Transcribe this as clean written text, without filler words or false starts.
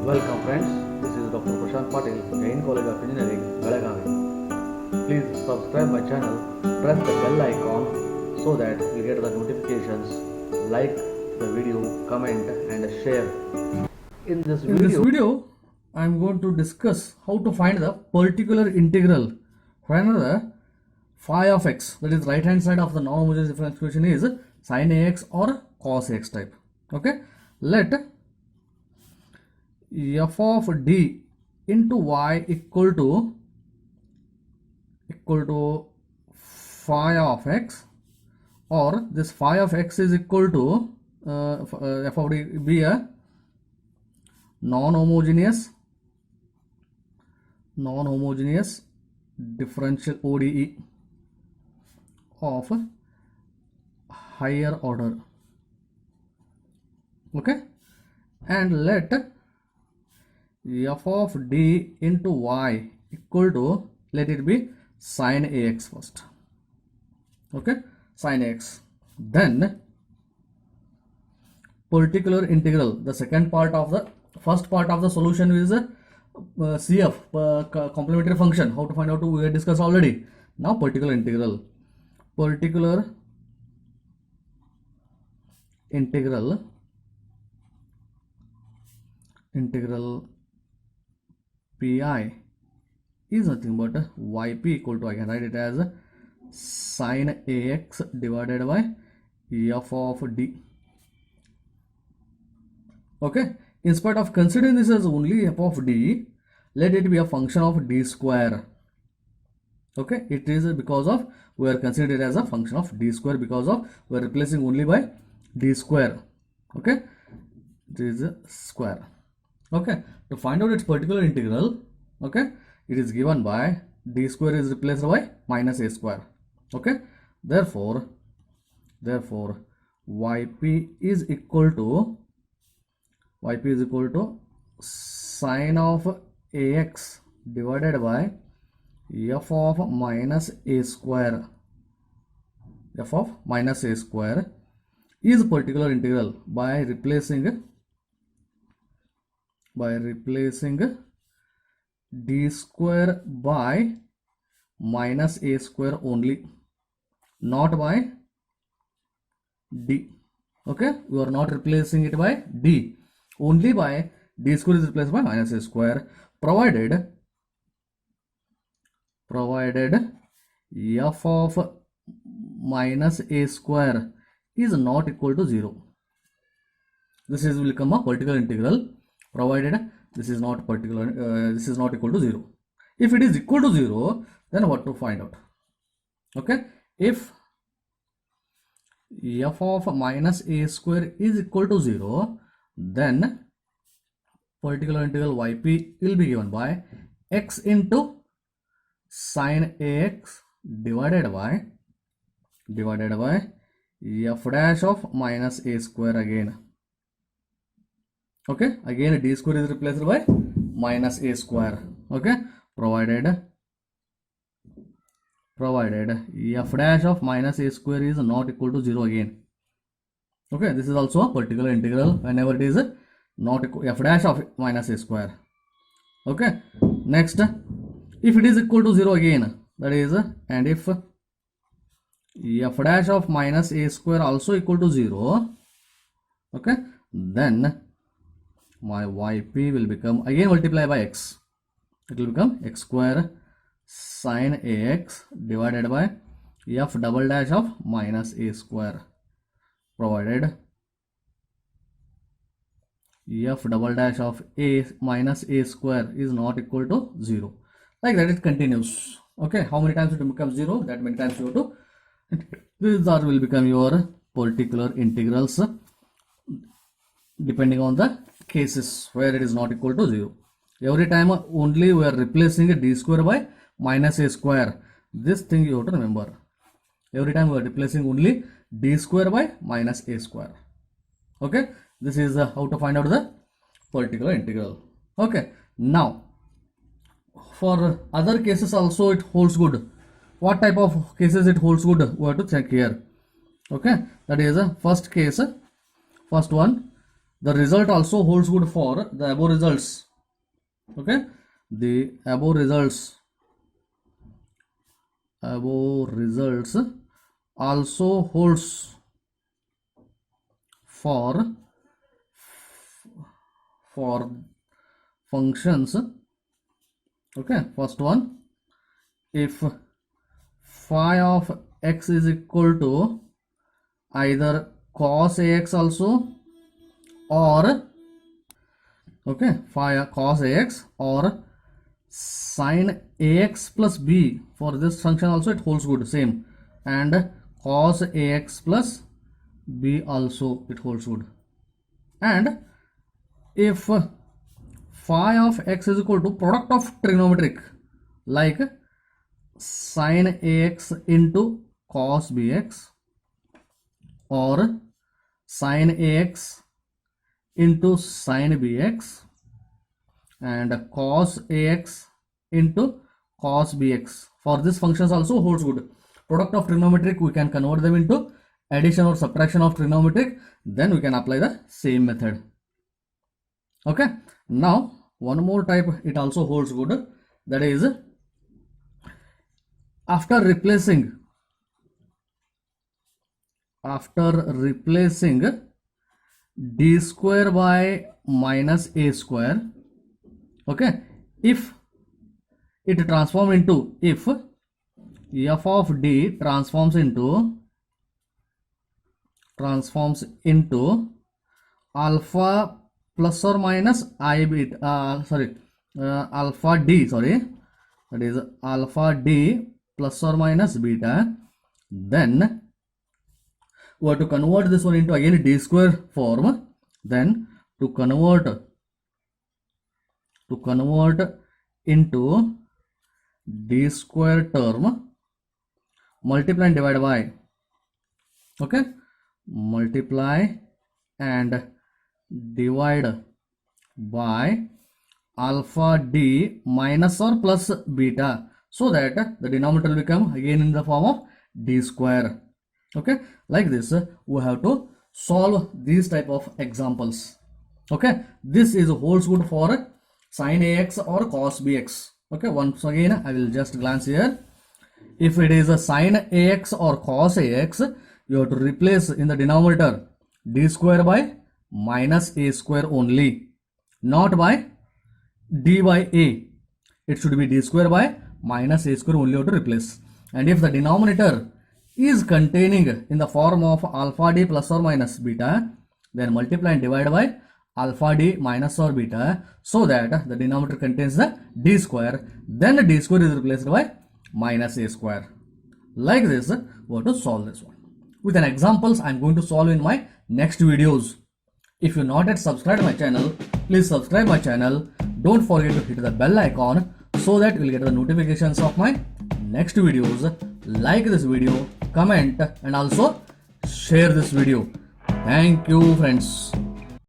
Welcome friends, this is Dr. Prashant Patil, Jain College of Engineering, Belagavi. Please subscribe my channel, press the bell icon so that you get the notifications, like the video, comment and share. In this video, I am going to discuss how to find the particular integral when the phi of x, that is right hand side of the non-homogeneous differential equation, is sin ax or cos ax type. Okay, let f of d into y equal to phi of x, or this phi of x is equal to f of d be a non-homogeneous differential ODE of higher order. Okay, and let f of d into y equal to, let it be sin ax first. Okay, sin ax, then particular integral. The second part of the first part of the solution is CF, complementary function. How to find out, we have discussed already. Now particular integral pi is nothing but yp equal to, I can write it as sin ax divided by f of d. Okay, in spite of considering this as only f of d, let it be a function of d square. Okay, it is because of we are considering it as a function of d square, because of we are replacing only by d square. Okay, it is a square. Okay, to find out its particular integral, okay, it is given by d square is replaced by minus a square. Okay, therefore yp is equal to sin of ax divided by f of minus a square. F of minus a square is particular integral by replacing d square by minus a square only, not by d. Okay, we are not replacing it by d, only by d square is replaced by minus a square, provided f of minus a square is not equal to 0. This is will become a particular integral provided this is not this is not equal to 0. If it is equal to 0, then what to find out? Okay, if f of minus a square is equal to 0, then particular integral yp will be given by x into sin ax divided by f dash of minus a square again. Okay, again d square is replaced by minus a square. Okay, provided f dash of minus a square is not equal to 0 again. Okay, this is also a particular integral whenever it is not equal, f dash of minus a square. Okay, next, if it is equal to 0 again, that is, and if f dash of minus a square also equal to 0, okay, then my yp will become, again multiply by x, it will become x square sin ax divided by f double dash of minus a square, provided f double dash of a minus a square is not equal to 0. Like that it continues. Okay, how many times it becomes 0, that many times you have to, these are will become your particular integrals depending on the cases where it is not equal to 0. Every time only we are replacing d square by minus a square. This thing you have to remember. Every time we are replacing only d square by minus a square. Okay, this is how to find out the particular integral. Okay, now for other cases also it holds good. What type of cases it holds good, we have to check here. Okay, that is the first case, first one, The result also holds good for the above results. Okay, the above results also holds for functions. Okay, first one, if phi of x is equal to either cos ax also, or okay, phi cos ax or sin ax plus b, for this function also it holds good, same, and cos ax plus b also it holds good. And if phi of x is equal to product of trigonometric, like sin ax into cos bx, or sin ax into sin bx, and cos ax into cos bx, for this functions also holds good. Product of trigonometric, we can convert them into addition or subtraction of trigonometric, then we can apply the same method. Okay, now one more type it also holds good, that is after replacing d square by minus a square. Okay, if it transforms into, if f of d transforms into alpha plus or minus I beta, alpha d, that is alpha d plus or minus beta, then we have to convert this one into again d square form. Then to convert into d square term, multiply and divide by, okay, multiply and divide by alpha d minus or plus beta, so that the denominator will become again in the form of d square. Okay, like this we have to solve these type of examples. Okay, this is holds good for sin ax or cos bx. Okay, once again I will just glance here. If it is a sin ax or cos ax, you have to replace in the denominator d square by minus a square only, not by d by a. It should be d square by minus a square only you have to replace. And if the denominator is containing in the form of alpha d plus or minus beta, then multiply and divide by alpha d minus or beta, so that the denominator contains the d square, then the d square is replaced by minus a square. Like this we have to solve this one. With an examples I am going to solve in my next videos. If you not yet subscribed my channel, please subscribe my channel. Don't forget to hit the bell icon so that you will get the notifications of my next videos. Like this video, comment, and also share this video. Thank you friends.